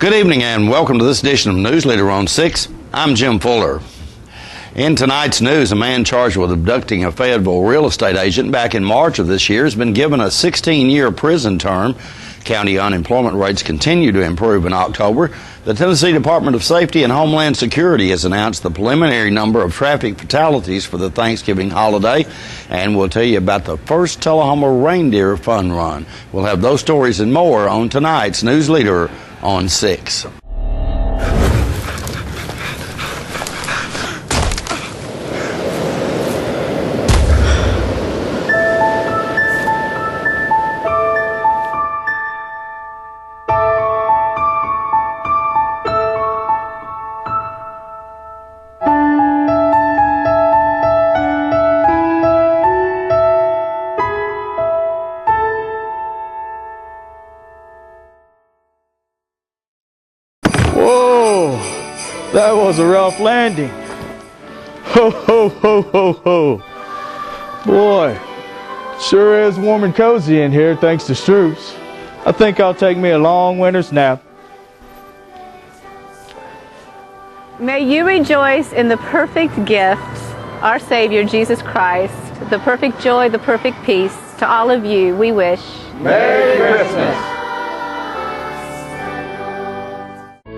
Good evening and welcome to this edition of Newsleader on 6. I'm Jim Fuller. In tonight's news, a man charged with abducting a Fayetteville real estate agent back in March of this year has been given a 16-year prison term. County unemployment rates continue to improve in October. The Tennessee Department of Safety and Homeland Security has announced the preliminary number of traffic fatalities for the Thanksgiving holiday, and we'll tell you about the first Tullahoma reindeer fun run. We'll have those stories and more on tonight's Newsleader on 6. Whoa, that was a rough landing. Ho, ho, ho, ho, ho. Boy, sure is warm and cozy in here thanks to Stroops. I think I'll take me a long winter's nap. May you rejoice in the perfect gift, our Savior, Jesus Christ, the perfect joy, the perfect peace. To all of you, we wish Merry Christmas.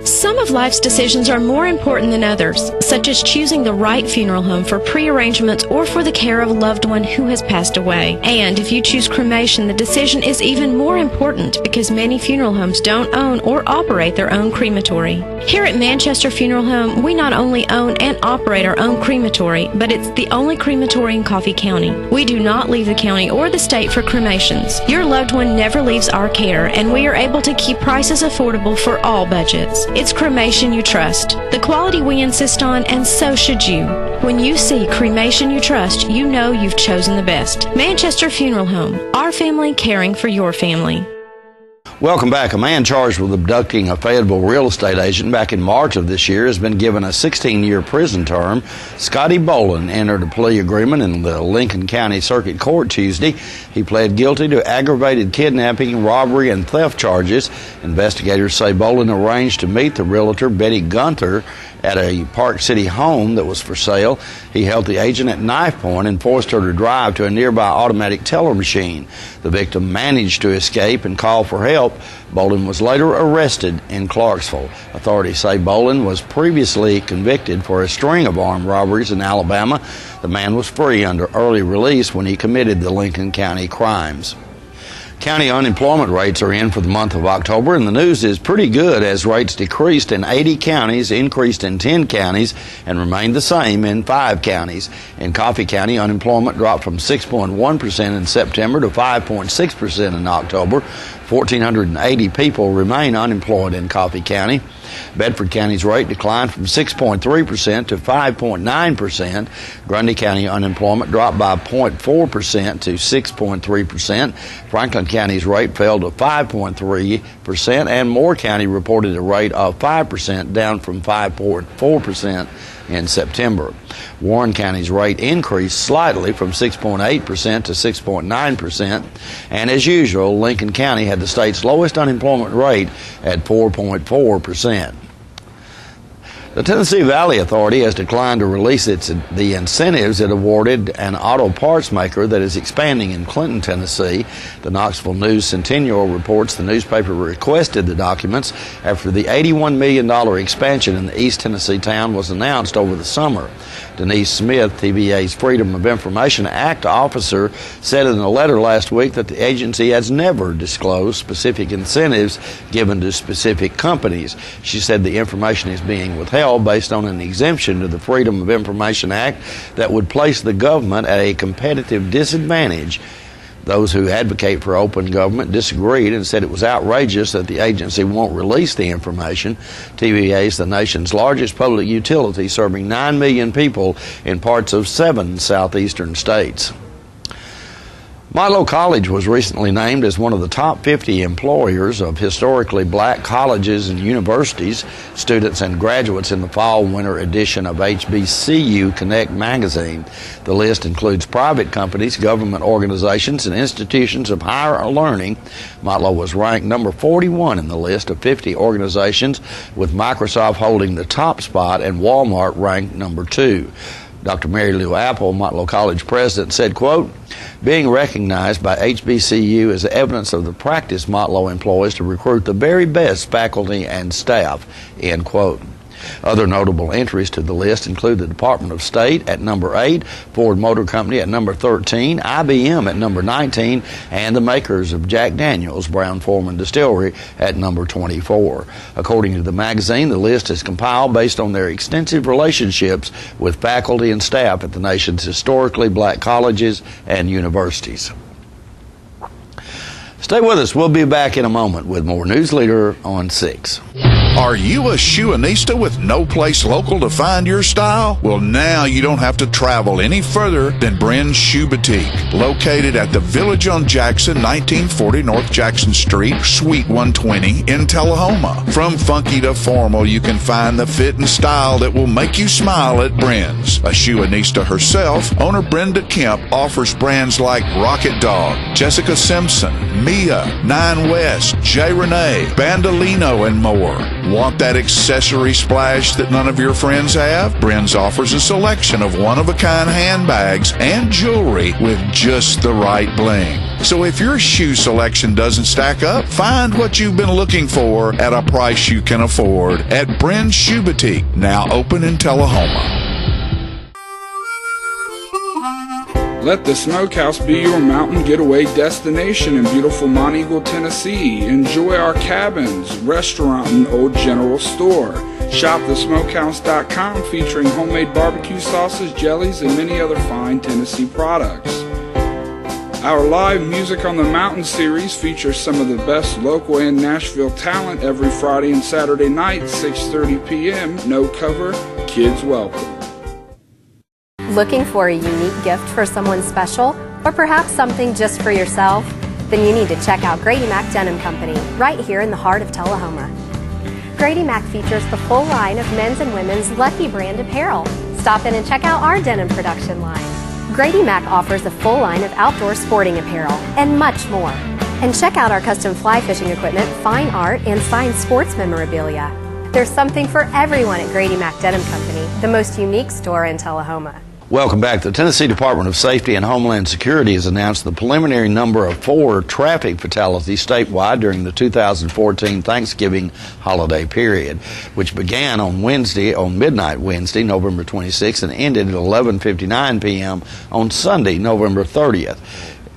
Some of life's decisions are more important than others, such as choosing the right funeral home for pre-arrangements or for the care of a loved one who has passed away. And if you choose cremation, the decision is even more important because many funeral homes don't own or operate their own crematory. Here at Manchester Funeral Home, we not only own and operate our own crematory, but it's the only crematory in Coffee County. We do not leave the county or the state for cremations. Your loved one never leaves our care, and we are able to keep prices affordable for all budgets. It's cremation you trust, the quality we insist on, and so should you. When you see cremation you trust, you know you've chosen the best. Manchester Funeral Home, our family caring for your family. Welcome back. A man charged with abducting a Fayetteville real estate agent back in March of this year has been given a 16-year prison term. Scotty Bolin entered a plea agreement in the Lincoln County Circuit Court Tuesday. He pled guilty to aggravated kidnapping, robbery, and theft charges. Investigators say Bolin arranged to meet the realtor Betty Gunter at a Park City home that was for sale. He held the agent at knife point and forced her to drive to a nearby automatic teller machine. The victim managed to escape and call for help. Bolin was later arrested in Clarksville. Authorities say Bolin was previously convicted for a string of armed robberies in Alabama. The man was free under early release when he committed the Lincoln County crimes. County unemployment rates are in for the month of October, and the news is pretty good as rates decreased in 80 counties, increased in 10 counties, and remained the same in 5 counties. In Coffee County, unemployment dropped from 6.1% in September to 5.6% in October. 1,480 people remain unemployed in Coffee County. Bedford County's rate declined from 6.3% to 5.9%. Grundy County unemployment dropped by 0.4% to 6.3%. Franklin County's rate fell to 5.3%, and Moore County reported a rate of 5%, down from 5.4% in September. Warren County's rate increased slightly from 6.8% to 6.9%. And as usual, Lincoln County had the state's lowest unemployment rate at 4.4%. The Tennessee Valley Authority has declined to release the incentives it awarded an auto parts maker that is expanding in Clinton, Tennessee. The Knoxville News Centennial reports the newspaper requested the documents after the $81 million expansion in the East Tennessee town was announced over the summer. Denise Smith, TVA's Freedom of Information Act officer, said in a letter last week that the agency has never disclosed specific incentives given to specific companies. She said the information is being withheld based on an exemption to the Freedom of Information Act that would place the government at a competitive disadvantage. Those who advocate for open government disagreed and said it was outrageous that the agency won't release the information. TVA is the nation's largest public utility, serving 9 million people in parts of 7 southeastern states. Milo College was recently named as one of the top 50 employers of historically black colleges and universities, students, and graduates in the fall-winter edition of HBCU Connect magazine. The list includes private companies, government organizations, and institutions of higher learning. Milo was ranked number 41 in the list of 50 organizations, with Microsoft holding the top spot and Walmart ranked number 2. Dr. Mary Lou Apple, Motlow College president, said, quote, "Being recognized by HBCU is evidence of the practice Motlow employs to recruit the very best faculty and staff," end quote. Other notable entries to the list include the Department of State at number 8, Ford Motor Company at number 13, IBM at number 19, and the makers of Jack Daniels Brown-Forman Distillery at number 24. According to the magazine, the list is compiled based on their extensive relationships with faculty and staff at the nation's historically black colleges and universities. Stay with us. We'll be back in a moment with more Newsleader on 6. Are you a shoeanista with no place local to find your style? Well, now you don't have to travel any further than Bren's Shoe Boutique, located at the Village on Jackson, 1940 North Jackson Street, Suite 120 in Tullahoma. From funky to formal, you can find the fit and style that will make you smile at Bren's. A shoeanista herself, owner Brenda Kemp offers brands like Rocket Dog, Jessica Simpson, Mia, Nine West, J. Renee, Bandolino, and more. Want that accessory splash that none of your friends have? Bren's offers a selection of one-of-a-kind handbags and jewelry with just the right bling. So if your shoe selection doesn't stack up, find what you've been looking for at a price you can afford at Bren's Shoe Boutique, now open in Tullahoma. Let the Smokehouse be your mountain getaway destination in beautiful Monteagle, Tennessee. Enjoy our cabins, restaurant, and old general store. Shop thesmokehouse.com, featuring homemade barbecue sauces, jellies, and many other fine Tennessee products. Our live Music on the Mountain series features some of the best local and Nashville talent every Friday and Saturday night, 6:30 p.m. No cover, kids welcome. Looking for a unique gift for someone special, or perhaps something just for yourself? Then you need to check out Grady Mac Denim Company, right here in the heart of Tullahoma. Grady Mac features the full line of men's and women's Lucky brand apparel. Stop in and check out our denim production line. Grady Mac offers a full line of outdoor sporting apparel and much more. And check out our custom fly fishing equipment, fine art, and signed sports memorabilia. There's something for everyone at Grady Mac Denim Company, the most unique store in Tullahoma. Welcome back. The Tennessee Department of Safety and Homeland Security has announced the preliminary number of 4 traffic fatalities statewide during the 2014 Thanksgiving holiday period, which began on midnight Wednesday, November 26th, and ended at 11:59 p.m. on Sunday, November 30th.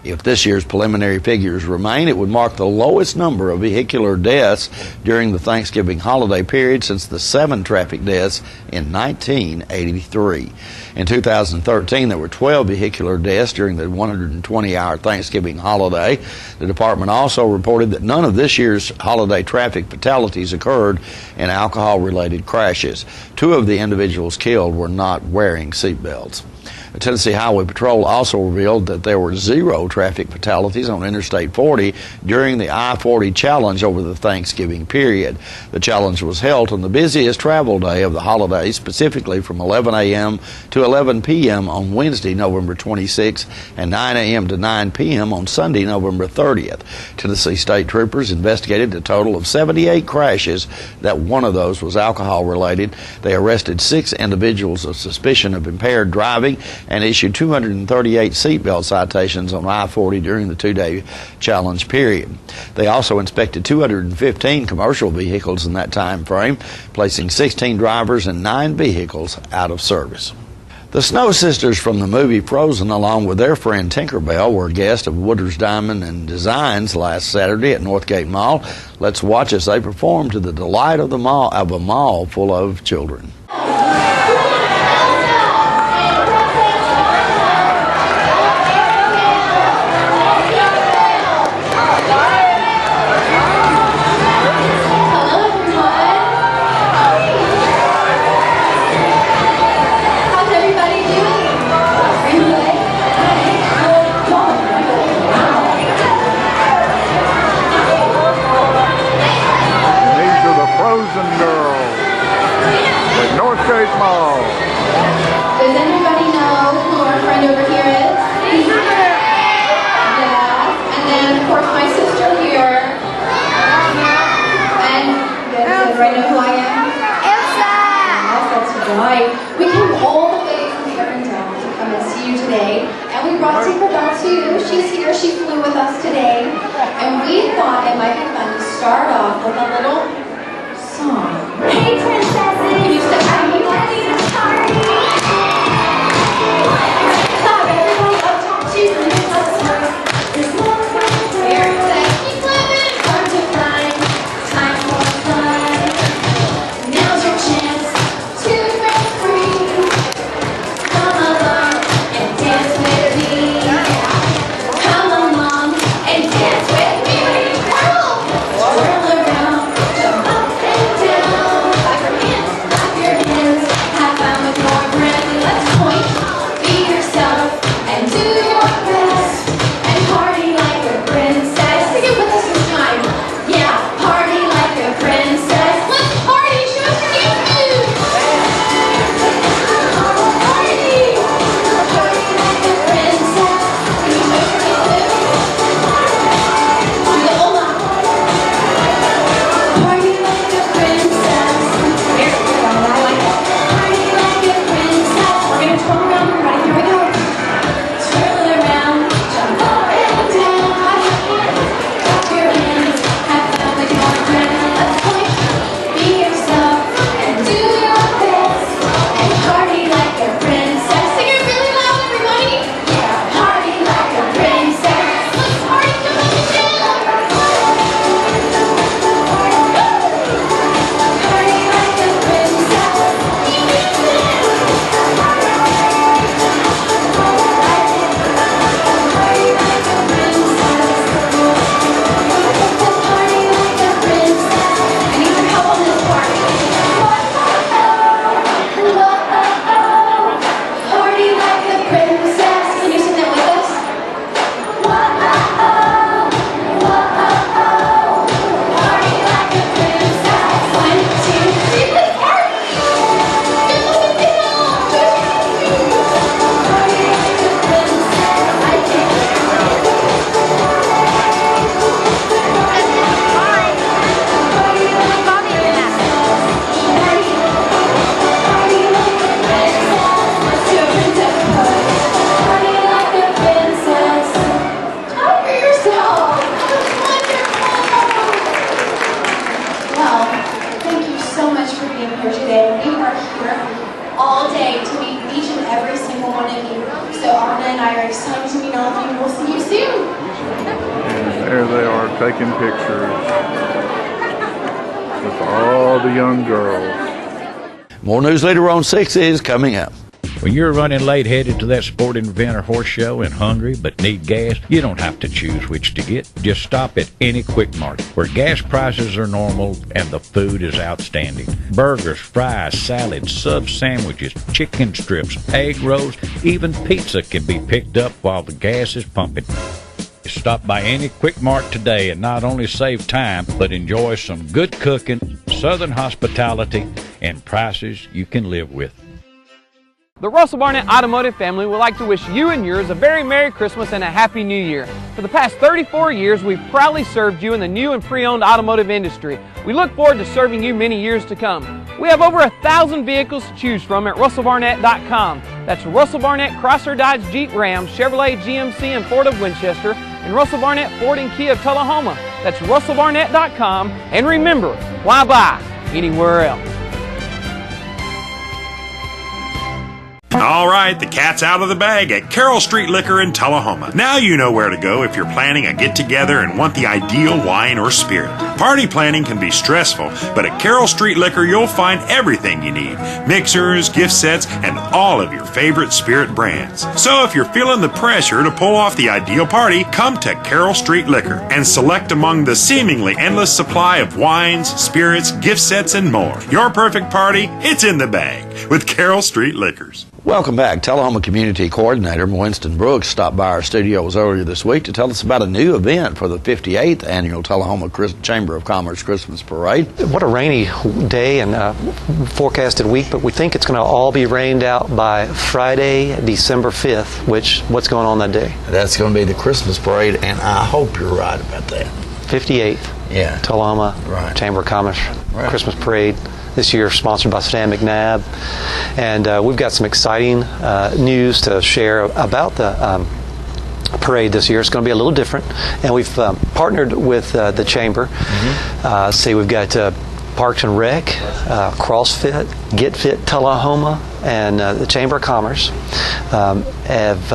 If this year's preliminary figures remain, it would mark the lowest number of vehicular deaths during the Thanksgiving holiday period since the 7 traffic deaths in 1983. In 2013, there were 12 vehicular deaths during the 120-hour Thanksgiving holiday. The department also reported that none of this year's holiday traffic fatalities occurred in alcohol-related crashes. 2 of the individuals killed were not wearing seatbelts. The Tennessee Highway Patrol also revealed that there were 0 traffic fatalities on Interstate 40 during the I-40 challenge over the Thanksgiving period. The challenge was held on the busiest travel day of the holiday, specifically from 11 a.m. to 11 p.m. on Wednesday, November 26th, and 9 a.m. to 9 p.m. on Sunday, November 30th. Tennessee State Troopers investigated a total of 78 crashes. That one of those was alcohol-related. They arrested 6 individuals of suspicion of impaired driving and issued 238 seatbelt citations on I-40 during the 2-day challenge period. They also inspected 215 commercial vehicles in that time frame, placing 16 drivers and 9 vehicles out of service. The Snow Sisters from the movie Frozen, along with their friend Tinkerbell, were guests of Woodard's Diamond and Designs last Saturday at Northgate Mall. Let's watch as they perform to the delight of a mall full of children. Wow. Does anybody know who our friend over here is? Yeah. And then, of course, my sister here. And does everybody know who I am? Elsa! Yes, that's right. We came all the way from Arendelle to come and see you today. And we brought Tinkerbell too. She's here. She flew with us today. And we thought it might be fun to start off with a little song. Hey, princesses! Can you step out? Are you ready to party? Stop, everybody up top too. There's more fun to do. Keep living. Hard to find. Time for fun. Now's your chance to break free. Come along and dance with me. Come along and dance with me. Twirl around, jump up and down. Clap your hands, have fun with your friends. Let's point, be yourself, and do your best. And party like a princess. Sing it with us this time. Yeah, party like a princess. Let's party, show us your dance moves. Party, party like a princess. Can you show us your dance moves? Do the hola. Party like a princess. Here, I like it. Party like a princess. We're gonna twirl around. Ready? Here we go. Twirl around, jump up and down. Clap your hands, have fun with your friends. Let's point, be yourself, and do your best. And party like a princess. Sing it really loud, everybody. Yeah, party like a princess. Let's party, jump up and down. Party like a princess. Keep dancing. Party like a princess. Let's party like a princess. I need your help on this part. Party like a princess. Can you sing that with us? Party like a princess. 1, 2, 3, let's party! Jump up and down. Party like a princess. I can't. Party like a princess. Party like a princess. Let's do a princess pose. Party like a princess. Clap for yourself. Wonderful. Well, thank you so much for being here today. We are here all day to meet each and every single one of you. So Anna and I are excited to meet all of you. We'll see you soon. And there they are taking pictures with all the young girls. More Newsleader on 6 is coming up. When you're running late headed to that sporting event or horse show and hungry but need gas, you don't have to choose which to get. Just stop at any Quick Mart where gas prices are normal and the food is outstanding. Burgers, fries, salads, sub sandwiches, chicken strips, egg rolls, even pizza can be picked up while the gas is pumping. Stop by any Quick Mart today and not only save time, but enjoy some good cooking, southern hospitality, and prices you can live with. The Russell Barnett Automotive family would like to wish you and yours a very Merry Christmas and a Happy New Year. For the past 34 years, we've proudly served you in the new and pre-owned automotive industry. We look forward to serving you many years to come. We have over 1,000 vehicles to choose from at russellbarnett.com. That's Russell Barnett Chrysler, Dodge, Jeep, Ram, Chevrolet, GMC, and Ford of Winchester, and Russell Barnett Ford and Kia of Tullahoma. That's russellbarnett.com. And remember, why buy anywhere else? All right, the cat's out of the bag at Carroll Street Liquor in Tullahoma. Now you know where to go if you're planning a get-together and want the ideal wine or spirit. Party planning can be stressful, but at Carroll Street Liquor you'll find everything you need. Mixers, gift sets, and all of your favorite spirit brands. So if you're feeling the pressure to pull off the ideal party, come to Carroll Street Liquor and select among the seemingly endless supply of wines, spirits, gift sets, and more. Your perfect party, it's in the bag. with Carroll Street Liquors. Welcome back. Tullahoma Community Coordinator Winston Brooks stopped by our studios earlier this week to tell us about a new event for the 58th Annual Tullahoma Chamber of Commerce Christmas Parade. What a rainy day and forecasted week, but we think it's going to all be rained out by Friday, December 5th, what's going on that day? That's going to be the Christmas Parade, and I hope you're right about that. 58th. Yeah. Tullahoma Chamber of Commerce Christmas Parade. This year sponsored by Stan McNabb. And we've got some exciting news to share about the parade this year. It's going to be a little different. And we've partnered with the Chamber. We've got Parks and Rec, CrossFit, Get Fit Tullahoma, and the Chamber of Commerce have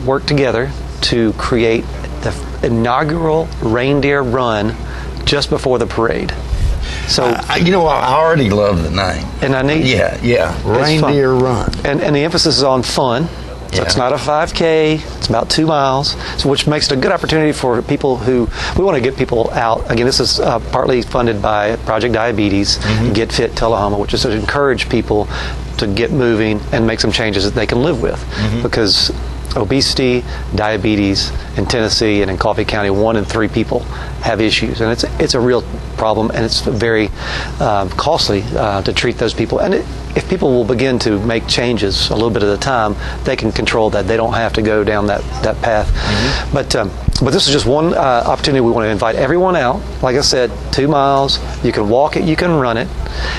worked together to create the inaugural reindeer run just before the parade. So I already love the name. And I need Reindeer Run. And the emphasis is on fun. So it's not a 5K, it's about 2 miles, which makes it a good opportunity for people we want to get people out. Again, this is partly funded by Project Diabetes, Get Fit Tullahoma, which is to encourage people to get moving and make some changes that they can live with. Because obesity, diabetes in Tennessee and in Coffee County, 1 in 3 people have issues, and it's a real problem, and it's very costly to treat those people. And if people will begin to make changes a little bit at a time, they can control that. They don't have to go down that path. But this is just one opportunity. We want to invite everyone out. Like I said, 2 miles. You can walk it, you can run it.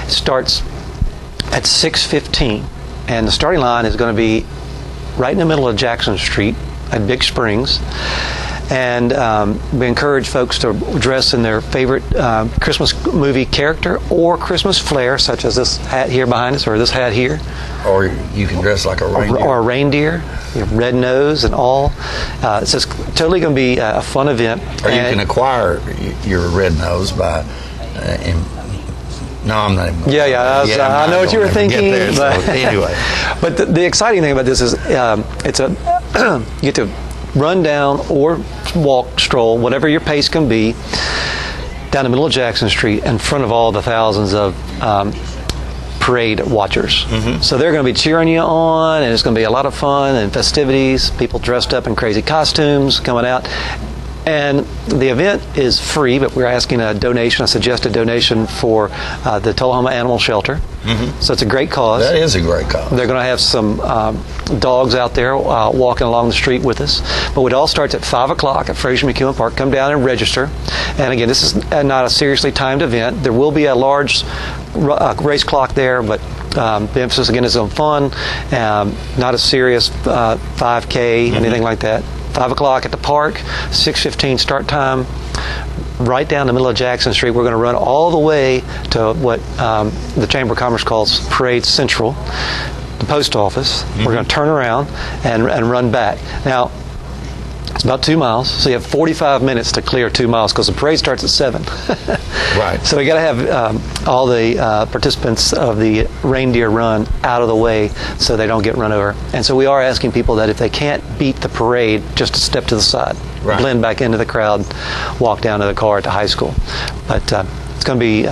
It starts at 6:15, and the starting line is going to be right in the middle of Jackson Street at Big Springs. And we encourage folks to dress in their favorite Christmas movie character or Christmas flair, such as this hat here behind us, or this hat here. Or you can dress like a reindeer. Or a reindeer, red nose and all. It's just totally going to be a fun event. Or you can acquire your red nose by... No, I'm not even. I know what you were thinking. But anyway, but the exciting thing about this is you get to run down or walk, stroll, whatever your pace can be, down the middle of Jackson Street in front of all the thousands of parade watchers. So they're going to be cheering you on, and it's going to be a lot of fun and festivities. People dressed up in crazy costumes coming out. And the event is free, but we're asking a suggested donation for the Tullahoma Animal Shelter. So it's a great cause. That is a great cause. They're going to have some dogs out there walking along the street with us. But it all starts at 5 o'clock at Fraser McEwen Park. Come down and register. And again, this is not a seriously timed event. There will be a large race clock there, but the emphasis again is on fun, not a serious 5K, anything like that. 5 o'clock at the park, 6:15 start time, right down the middle of Jackson Street. We're going to run all the way to what the Chamber of Commerce calls Parade Central, the post office. We're going to turn around and run back. Now, it's about 2 miles, so you have 45 minutes to clear 2 miles because the parade starts at 7. Right. So we got to have all the participants of the reindeer run out of the way so they don't get run over. And so we are asking people that if they can't beat the parade, just to step to the side, blend back into the crowd, walk down to the car at the high school. But it's going to be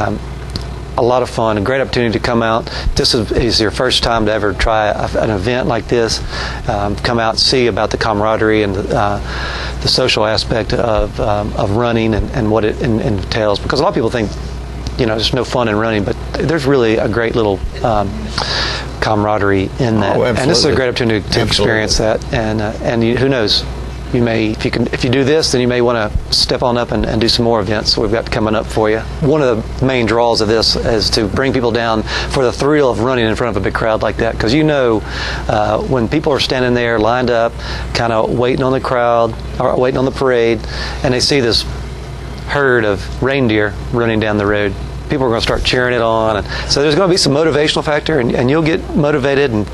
a lot of fun, a great opportunity to come out. This is your first time to ever try an event like this. Come out and see about the camaraderie and the social aspect of running and what it entails. Because a lot of people think, there's no fun in running, but there's really a great little camaraderie in that. And this is a great opportunity to experience that. And who knows? You may, if you do this, then you may want to step on up and do some more events we've got coming up for you. One of the main draws of this is to bring people down for the thrill of running in front of a big crowd like that. Because when people are standing there lined up, kind of waiting on the crowd, or waiting on the parade, and they see this herd of reindeer running down the road, people are going to start cheering it on. And so there's going to be some motivational factor, and you'll get motivated, and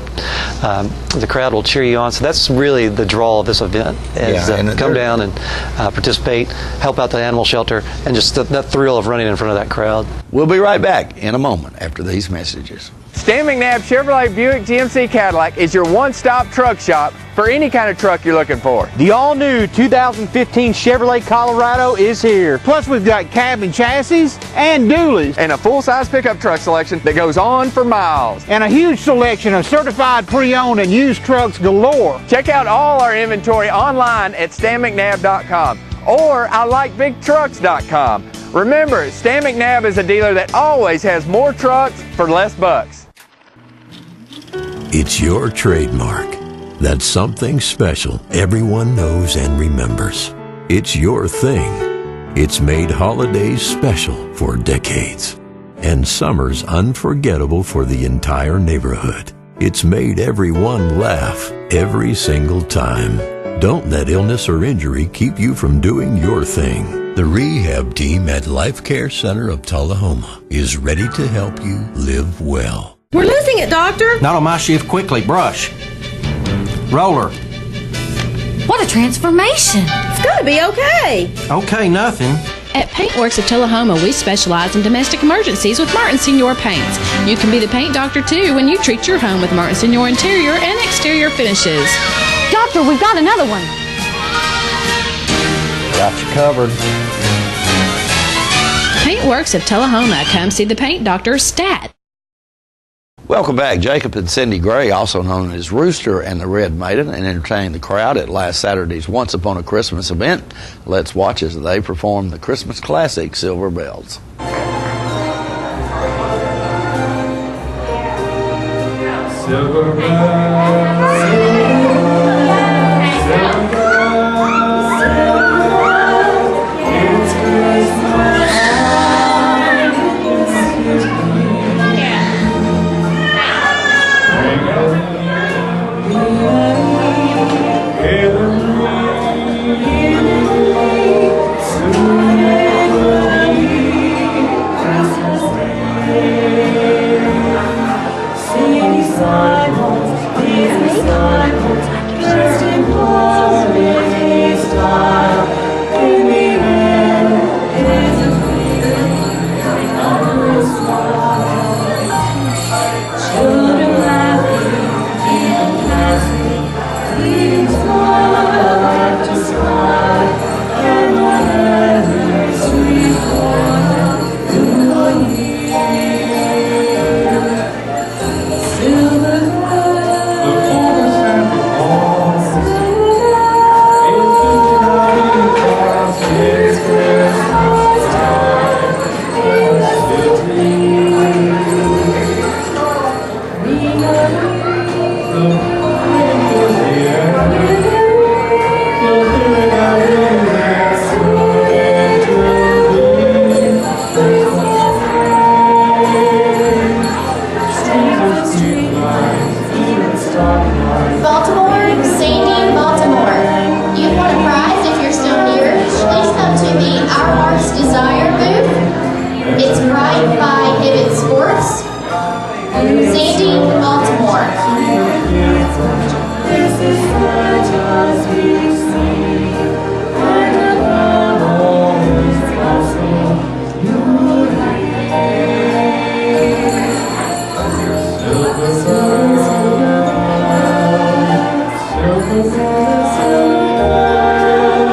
the crowd will cheer you on. So that's really the draw of this event, is come down and participate, help out the animal shelter, and just that thrill of running in front of that crowd. We'll be right back in a moment after these messages. Stan McNabb Chevrolet Buick GMC Cadillac is your one-stop truck shop for any kind of truck you're looking for. The all-new 2015 Chevrolet Colorado is here. Plus, we've got cab and chassis and dualies. And a full-size pickup truck selection that goes on for miles. And a huge selection of certified pre-owned and used trucks galore. Check out all our inventory online at StanMcNabb.com or ILikeBigTrucks.com. Remember, Stan McNabb is a dealer that always has more trucks for less bucks. It's your trademark. That's something special everyone knows and remembers. It's your thing. It's made holidays special for decades and summers unforgettable for the entire neighborhood. It's made everyone laugh every single time. Don't let illness or injury keep you from doing your thing. The rehab team at Life Care Center of Tullahoma is ready to help you live well. We're losing it, Doctor. Not on my shift. Quickly, brush. Roller. What a transformation. It's going to be okay. Okay, nothing. At Paintworks of Tullahoma, we specialize in domestic emergencies with Martin Senior Paints. You can be the paint doctor, too, when you treat your home with Martin Senior interior and exterior finishes. Doctor, we've got another one. Got you covered. Paintworks of Tullahoma. Come see the paint doctor, Stat. Welcome back. Jacob and Cindy Gray, also known as Rooster and the Red Maiden, and entertained the crowd at last Saturday's Once Upon a Christmas event. Let's watch as they perform the Christmas classic, Silver Bells. Silver bells, silver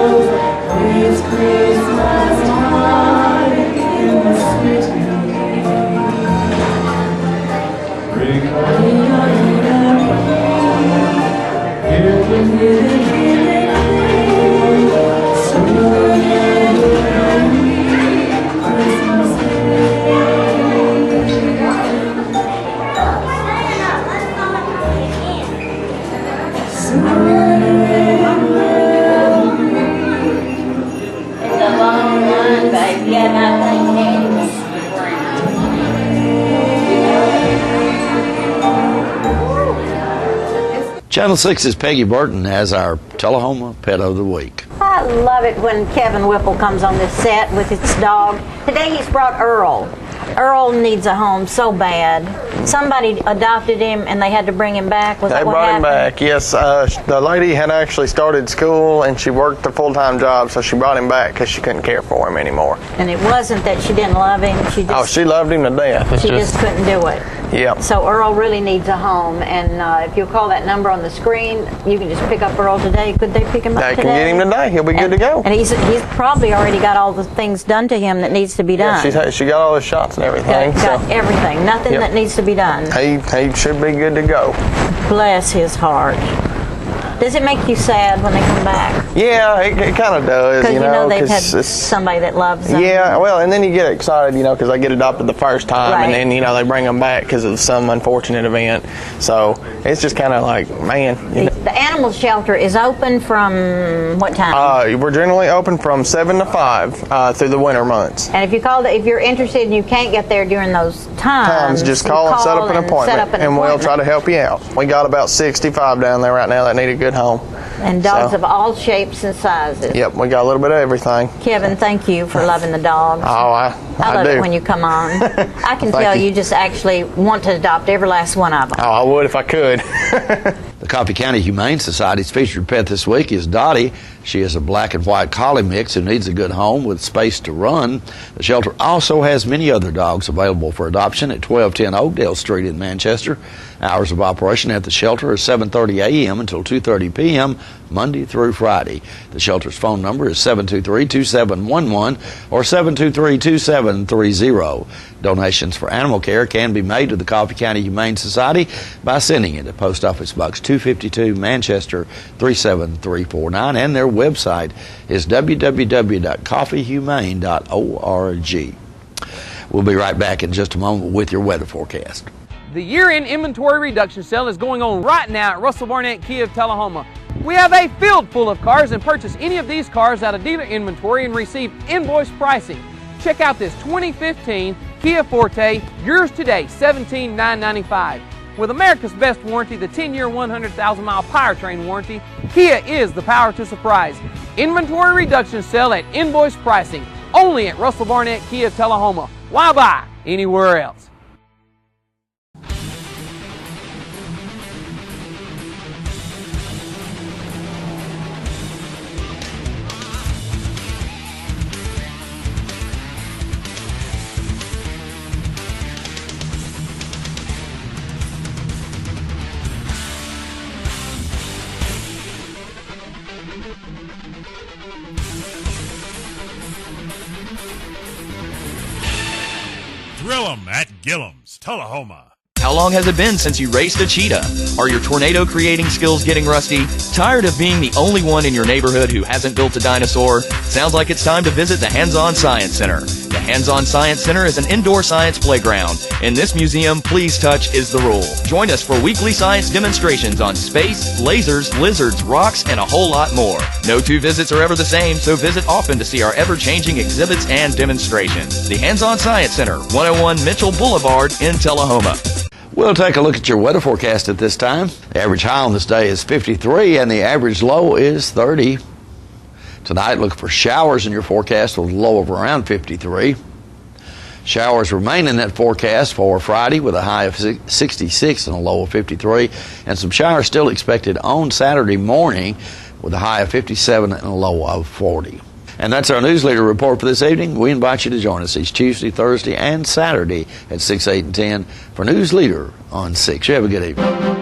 bells, it's Christmas time, it's Channel 6's Peggy Burton as our Tullahoma Pet of the Week. I love it when Kevin Whipple comes on this set with his dog. Today he's brought Earl. Earl needs a home so bad. Somebody adopted him and they had to bring him back. Was that what happened? They brought him back, yes. The lady had actually started school and she worked a full-time job, so she brought him back because she couldn't care for him anymore. And it wasn't that she didn't love him. She loved him to death. She just couldn't do it. Yep. So Earl really needs a home, and if you'll call that number on the screen, you can just pick up Earl today. Could they pick him up today? They can get him today. He'll be good to go. And he's probably already got all the things done to him that needs to be done. Yeah, she got all the shots and everything. Got everything. Nothing that needs to be done. He should be good to go. Bless his heart. Does it make you sad when they come back? Yeah, it kind of does. Because you know they've had somebody that loves them. Yeah, well, and then you get excited, because they get adopted the first time, Right. and then they bring them back because of some unfortunate event. So it's just kind of like, man. The animal shelter is open from what time? We're generally open from 7 to 5 through the winter months. And if you're interested and you can't get there during those times, Just call and set up an appointment, and we'll try to help you out. We got about 65 down there right now that need a good home. And dogs of all shapes and sizes. Yep, we got a little bit of everything. Kevin, thank you for loving the dogs. Oh, I love do. it when you come on. I can Thank tell you. you just actually want to adopt every last one of them. Oh, I would if I could. The Coffee County Humane Society's featured pet this week is Dottie. She is a black and white collie mix who needs a good home with space to run. The shelter also has many other dogs available for adoption at 1210 Oakdale Street in Manchester. Hours of operation at the shelter are 7:30 a.m. until 2:30 p.m. Monday through Friday. The shelter's phone number is 723-2711 or 723-2730. Donations for animal care can be made to the Coffee County Humane Society by sending it to Post Office Box 252, Manchester 37349, and their website is www.coffeehumane.org. We'll be right back in just a moment with your weather forecast. The year-end inventory reduction sale is going on right now at Russell Barnett Kia of Tullahoma. We have a field full of cars, and purchase any of these cars out of dealer inventory and receive invoice pricing. Check out this 2015 Kia Forte, yours today, $17,995. With America's best warranty, the 10-year, 100,000-mile powertrain warranty, Kia is the power to surprise. Inventory reduction sale at invoice pricing, only at Russell Barnett Kia of Tullahoma. Why buy anywhere else? Thrill 'em at Gillum's, Tullahoma. How long has it been since you raced a cheetah? Are your tornado creating skills getting rusty? Tired of being the only one in your neighborhood who hasn't built a dinosaur? Sounds like it's time to visit the Hands-On Science Center. The Hands-On Science Center is an indoor science playground. In this museum, please touch is the rule. Join us for weekly science demonstrations on space, lasers, lizards, rocks, and a whole lot more. No two visits are ever the same, so visit often to see our ever-changing exhibits and demonstrations. The Hands-On Science Center, 101 Mitchell Boulevard in Tullahoma. We'll take a look at your weather forecast at this time. The average high on this day is 53 and the average low is 30. Tonight, look for showers in your forecast with a low of around 53. Showers remain in that forecast for Friday with a high of 66 and a low of 53. And some showers still expected on Saturday morning with a high of 57 and a low of 40. And that's our Newsleader report for this evening. We invite you to join us each Tuesday, Thursday, and Saturday at 6, 8, and 10 for Newsleader on 6. You have a good evening.